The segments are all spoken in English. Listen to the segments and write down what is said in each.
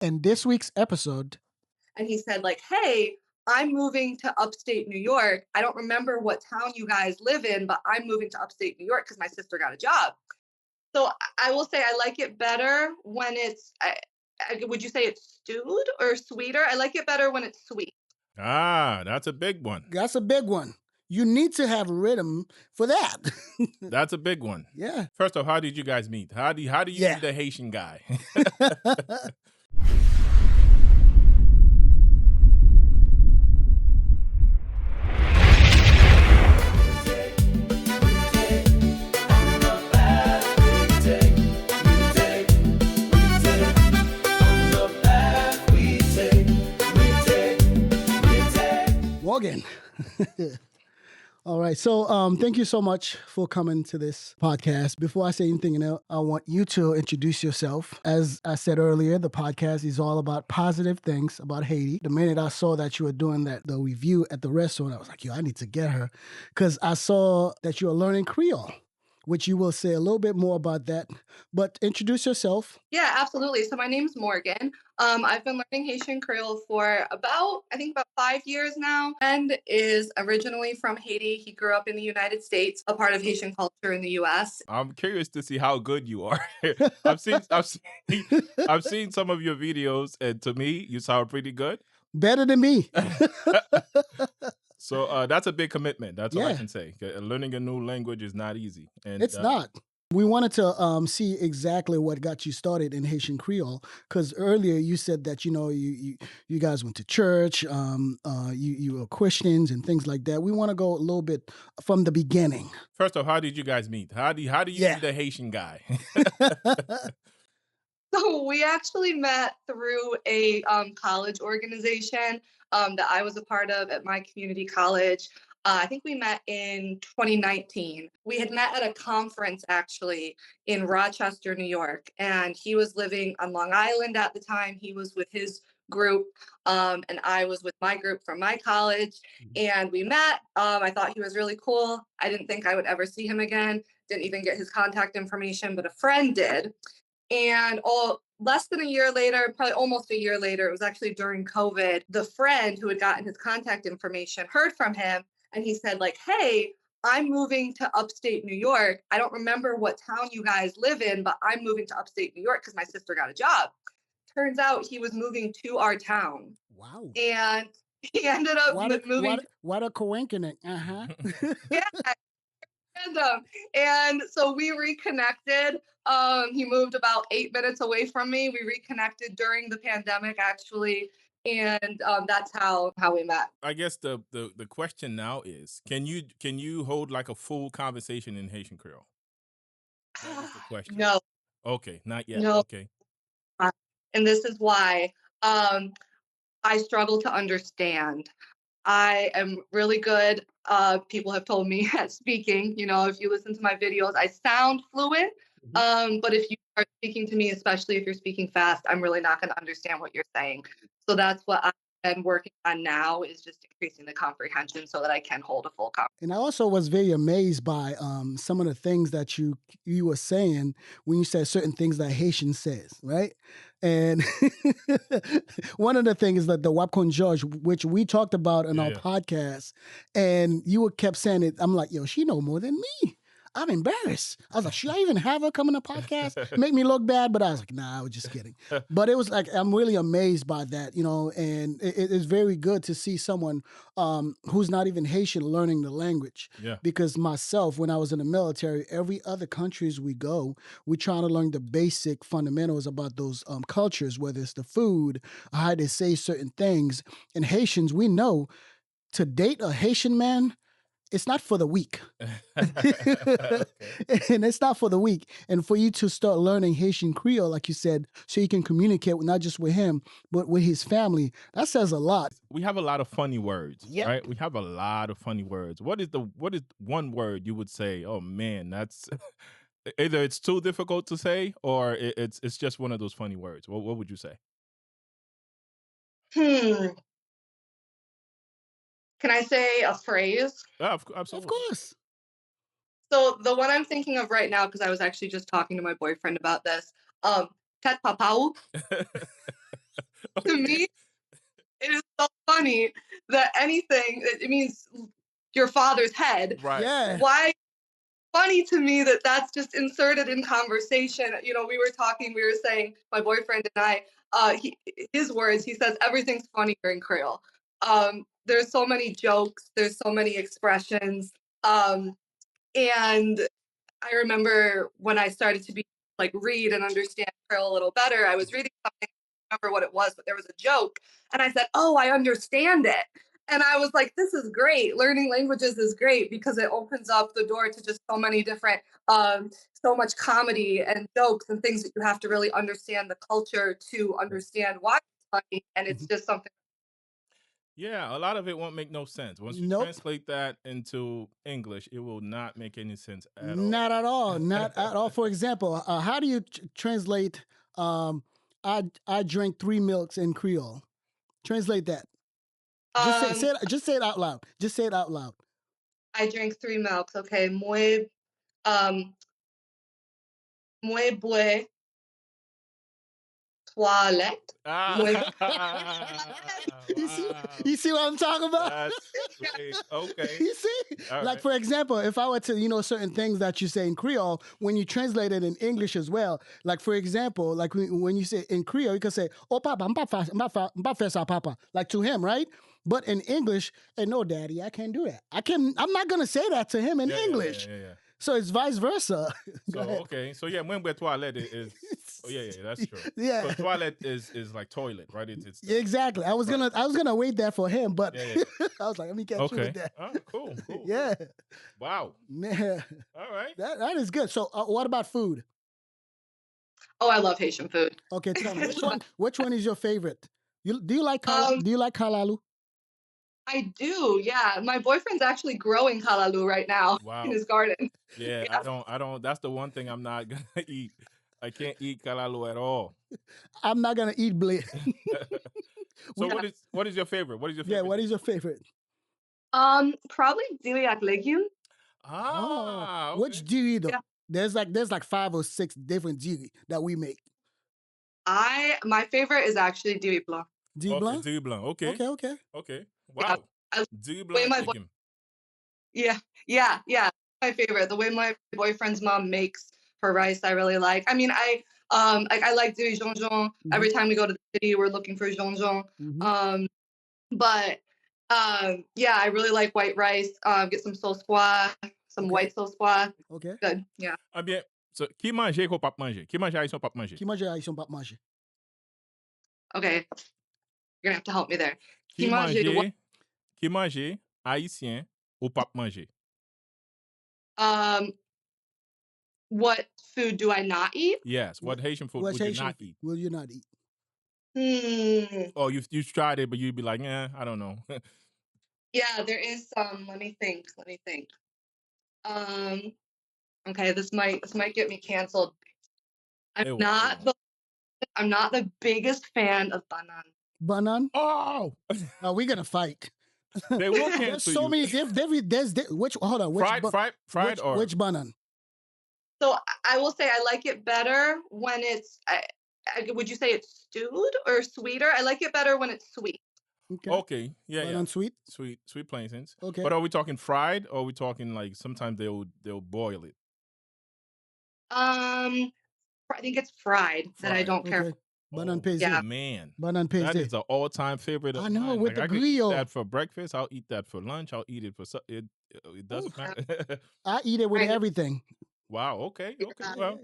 In this week's episode, and he said like, "Hey, I'm moving to upstate New York. I don't remember what town you guys live in, but I'm moving to upstate New York because my sister got a job." So I will say I like it better when would you say it's stewed or sweeter? I like it better when it's sweet. Ah, that's a big one. that's a big one. You need to have rhythm for that. That's a big one. Yeah. First off, how did you guys meet? How do you Yeah. meet the Haitian guy? Morgan. All right. So thank you so much for coming to this podcast. Before I say anything else, I want you to introduce yourself. As I said earlier, the podcast is all about positive things about Haiti. The minute I saw that you were doing the review at the restaurant, I was like, yo, I need to get her. Because I saw that you were learning Creole, which you will say a little bit more about that. But introduce yourself. Yeah, absolutely. So my name's Morgan. I've been learning Haitian Creole for about 5 years now. And is originally from Haiti. He grew up in the United States, a part of Haitian culture in the U.S. I'm curious to see how good you are. I've seen some of your videos, and to me, you sound pretty good. Better than me. So that's a big commitment. That's all I Yeah. can say. Learning a new language is not easy, and It's not. We wanted to see exactly what got you started in Haitian Creole, because earlier you said that you guys went to church, you were Christians and things like that. We want to go a little bit from the beginning. First off, how did you guys meet? How do you Yeah. meet the Haitian guy? So we actually met through a college organization that I was a part of at my community college. I think we met in 2019. We had met at a conference actually in Rochester, New York, and he was living on Long Island at the time. He was with his group, and I was with my group from my college, and we met. I thought he was really cool. I didn't think I would ever see him again. Didn't even get his contact information, but a friend did. And less than a year later, probably almost a year later, it was actually during COVID, the friend who had gotten his contact information heard from him and he said, like, "Hey, I'm moving to upstate New York. I don't remember what town you guys live in, but I'm moving to upstate New York because my sister got a job." Turns out he was moving to our town. Wow. And he ended up moving. What a coincidence. Uh-huh. Yeah, random. And so we reconnected. He moved about 8 minutes away from me. We reconnected during the pandemic, actually, and that's how we met. I guess the question now is, can you hold like a full conversation in Haitian Creole? That is the question. No, Okay, not yet. no, Okay. and this is why I struggle to understand. I am really good. People have told me at speaking. If you listen to my videos, I sound fluent. But if you are speaking to me, especially if you're speaking fast, I'm really not going to understand what you're saying. So that's what I've been working on now is just increasing the comprehension so that I can hold a full conversation. And I also was very amazed by some of the things that you were saying when you said certain things that Haitian says, right? And one of the things that the Wapkon George, which we talked about in our Yeah. podcast, and you kept saying it. I'm like, yo, she know more than me. I'm embarrassed. I was like, should I even have her come on the podcast? Make me look bad, but I was like, nah, I was just kidding. But it was like, I'm really amazed by that, and it is very good to see someone who's not even Haitian learning the language. Yeah. Because myself, when I was in the military, every other countries we go, we're trying to learn the basic fundamentals about those cultures, whether it's the food, how they say certain things. And Haitians, we know to date a Haitian man, it's not for the weak. Okay. And it's not for the weak. And for you to start learning Haitian Creole, like you said, so you can communicate not just with him, but with his family, that says a lot. We have a lot of funny words, Yep. right? We have a lot of funny words. What is one word you would say, oh man, that's either it's too difficult to say or it's just one of those funny words. What would you say? Hmm. Can I say a phrase? Yeah, Of absolutely. course. So the one I'm thinking of right now, because I was actually just talking to my boyfriend about this, tet papau. To me, it is so funny that anything, it means your father's head. Right. Yeah. Why? Funny to me that that's just inserted in conversation. You know, we were talking, we were saying, my boyfriend and I, his words, he says, everything's funny here in Creole. There's so many jokes, there's so many expressions. And I remember when I started to be like read and understand Creole a little better, I was reading something, I don't remember what it was, but there was a joke. And I said, oh, I understand it. And I was like, this is great. Learning languages is great because it opens up the door to just so many different, so much comedy and jokes and things that you have to really understand the culture to understand why it's funny. And it's just something. Yeah, a lot of it won't make no sense. Once you Nope. translate that into English, it will not make any sense at all. Not at all. Not at all. For example, how do you translate I drank 3 milks in Creole? Translate that. Just say it out loud. Just say it out loud. I drank 3 milks. Okay. Muy bue toilette. You see what I'm talking about? That's great. Okay. You see? All Like, right. for example, if I were to, certain things that you say in Creole, when you translate it in English as well, like, for example, like when you say in Creole, you can say, oh, papa, m'pa faire ça, papa, like to him, right? But in English, hey, no, daddy, I can't do that. I'm not going to say that to him in English. Yeah. So it's vice versa. So, okay. So, yeah, when we're toilette is... Oh, yeah, that's true. Yeah. So toilet is like toilet, right? It's exactly. I was gonna wait there for him, but Yeah. I was like, let me catch you with that. Oh, cool. Yeah. Wow. Man. All right. That is good. So what about food? Oh, I love Haitian food. Okay, tell me which one is your favorite? Do you like kalalu? I do, yeah. My boyfriend's actually growing kalalu right now in his garden. Yeah, I don't. That's the one thing I'm not gonna eat. I can't eat kalalu at all. I'm not gonna eat blé. So what is your favorite? What is your favorite? Yeah, what is your favorite? Probably diliac legume. Okay. Which diri though? Yeah. There's like 5 or 6 different diri that we make. My favorite is actually diri blanc. Diri blanc? Diri blanc. Okay. Okay. Wow. Diri blanc legume. Yeah. My favorite. The way my boyfriend's mom makes her rice, I really like. I mean, I like diri jonjon. Mm-hmm. Every time we go to the city, we're looking for jonjon. Mm-hmm. Yeah, I really like white rice. Get some sauce pois, white sauce pois. Okay. Good. Yeah. Ah bien. So, qui mange qu'on pas manger? Qui mange haïtien pas manger? Qui mange haïtien pas manger? Okay. You're gonna have to help me there. Qui mange haïtien ou pas manger? What food do I not eat? Yes. What Haitian food would you not eat? Will you not eat? Oh, you've tried it, but you'd be like, I don't know. Yeah, there is some. Let me think. Okay, this might get me canceled. I'm not the biggest fan of banan. Banan? Oh, we're gonna fight. They will cancel There's so many. There's which hold on. Fried or which banan? So I will say I like it better when it's. Would you say it's stewed or sweeter? I like it better when it's sweet. Okay. Yeah. Banan sweet. Sweet plantains. Okay. But are we talking fried or are we talking like sometimes they'll boil it? I think it's fried. That I don't care. Banan pesé. Yeah. Man. Banan pesé. That is an all-time favorite of I know, mine. with the I could griot. eat that for breakfast. I'll eat that for lunch. I'll eat it for it doesn't matter. I eat it with everything. Wow. Okay. Well,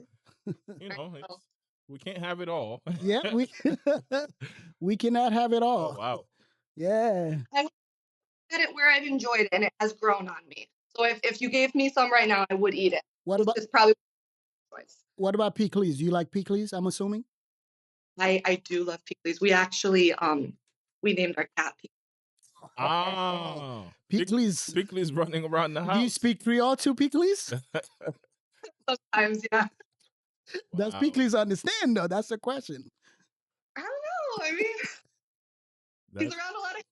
we can't have it all. Yeah, we cannot have it all. Oh, wow. Yeah. I had it where I've enjoyed it and it has grown on me. So if you gave me some right now, I would eat it. It's probably choice. What about Pikliz? Do you like Pikliz, I'm assuming? I do love Pikliz. We actually we named our cat Pikliz. Ah. Pikliz. Pikliz running around the house. Do you speak Creole too, Pikliz? Sometimes, yeah. Does Pikliz understand though? That's the question. I don't know. I mean, he's around a lot of.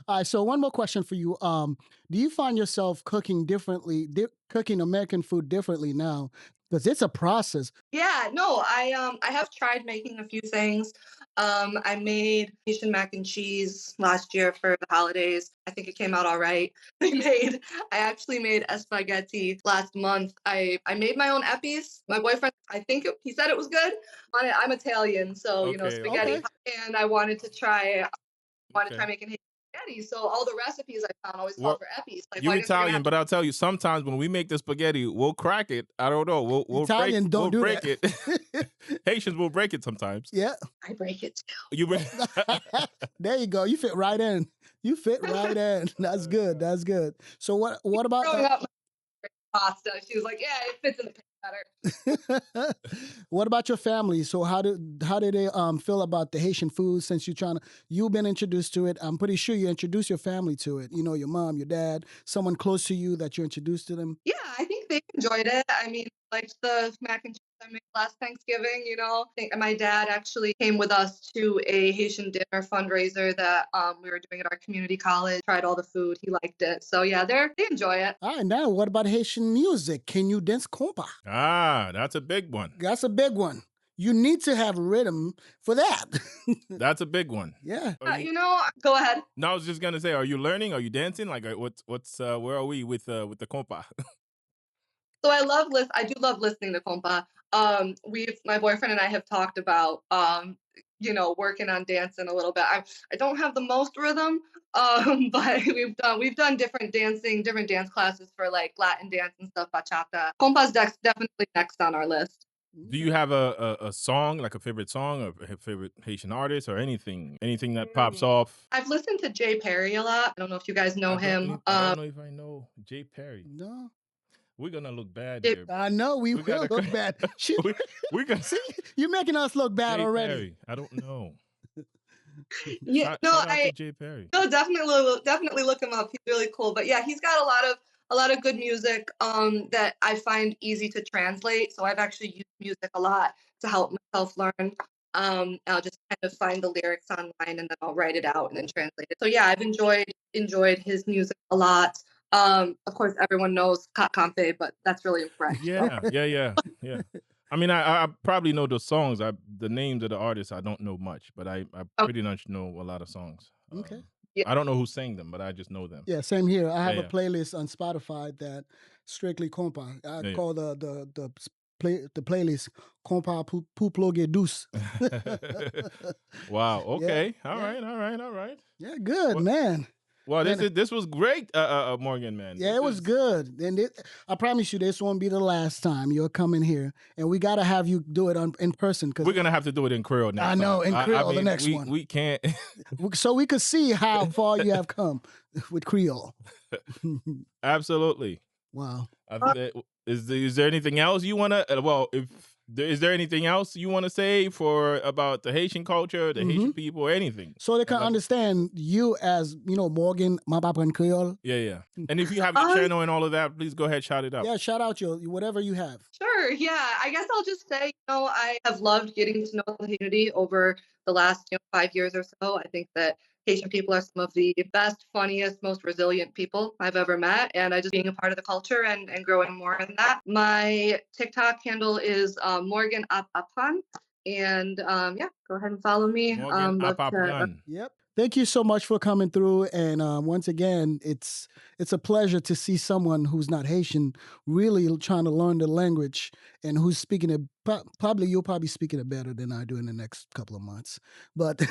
All right. So one more question for you. Do you find yourself cooking differently, cooking American food differently now Because it's a process. Yeah, no, I have tried making a few things. I made Haitian mac and cheese last year for the holidays. I think it came out all right. I actually made a spaghetti last month. I made my own epis. My boyfriend, he said it was good. I'm Italian, so Okay, spaghetti. Okay. And I wanted to try okay. making Haitian spaghetti. So all the recipes I found always Well, called for epis. Like, you well, I guess you're gonna Italian, have but to. I'll tell you, sometimes when we make the spaghetti, we'll crack it. I don't know. Italian don't We'll do break that. it. Haitians will break it sometimes. Yeah. I break it too. You break. There you go. You fit right in. You fit right in. That's good. That's good. So what about Growing up, my pasta. She was like, "Yeah, it fits in the pan better." what about your family? So how did they feel about the Haitian food since you've been introduced to it? I'm pretty sure you introduced your family to it. Your mom, your dad, someone close to you that you introduced to them. Yeah, I think they enjoyed it. I mean, like the mac and cheese I made last Thanksgiving. I think my dad actually came with us to a Haitian dinner fundraiser that we were doing at our community college. Tried all the food. He liked it. So yeah, they enjoy it. All right, now what about Haitian music? Can you dance compa? That's a big one. That's a big one. You need to have rhythm for that. That's a big one. Yeah. Go ahead. No, I was just gonna say, are you learning? Are you dancing? Like, what's where are we with the compa? So I do love listening to compa. My boyfriend and I have talked about working on dancing a little bit. I don't have the most rhythm, but we've done different dance classes for like Latin dance and stuff, bachata. Compa's definitely next on our list. Do you have a song, like a favorite song or a favorite Haitian artist or anything that pops off? I've listened to Jay Perry a lot. I don't know if you guys know him. I don't know if I know Jay Perry. No. We're gonna look bad Jay- here. I know we will gotta- look bad. We're gonna See, you're making us look bad Jay already. Perry. I don't know. Yeah, Shout out to Jay Perry. no, definitely look him up. He's really cool. But yeah, he's got a lot of good music that I find easy to translate. So I've actually used music a lot to help myself learn. I'll just kind of find the lyrics online and then I'll write it out and then translate it. So yeah, I've enjoyed his music a lot. Of course, everyone knows Kat Kampe, but that's really in French. Yeah. I mean, I probably know the songs. The names of the artists I don't know much, but I pretty much know a lot of songs. Okay. Yeah. I don't know who sang them, but I just know them. Yeah, same here. I have Yeah, a playlist on Spotify that strictly compa. I call the playlist compa pour ploguer douce. Wow. Okay. Yeah, All yeah. right. Yeah, good, Well, man. Well, Man, this was great, Morgan, man. yeah, This it was is- good. And I promise you, this won't be the last time you're coming here. And we got to have you do it in person. We're gonna have to do it in Creole next I know, time. in Creole, the mean, next one. We can't. So we could see how far you have come with Creole. Absolutely. Wow. I think that, is there anything else you wanna? Is there anything else you want to say about the Haitian culture, the Haitian people, or anything? So they can understand you as, Morgan, my papa in Creole. Yeah. And if you have your channel and all of that, please go ahead, shout it out. Yeah, shout out your whatever you have. Sure. Yeah. I guess I'll just say, I have loved getting to know the community over the last 5 years or so. I think that Haitian people are some of the best, funniest, most resilient people I've ever met. And I just being a part of the culture and growing more in that. My TikTok handle is Morgan Apapan. And yeah, go ahead and follow me. Morgan Apaplan. Yep. Thank you so much for coming through. And once again, it's a pleasure to see someone who's not Haitian really trying to learn the language and who's speaking it. You'll probably speaking it better than I do in the next couple of months. But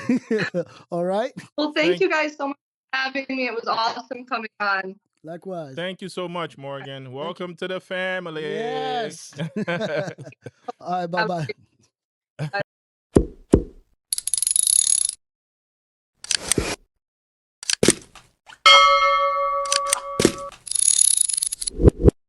all right. Well, thank you guys so much for having me. It was awesome coming on. Likewise. Thank you so much, Morgan. Welcome to the family. Yes. All right. Bye-bye.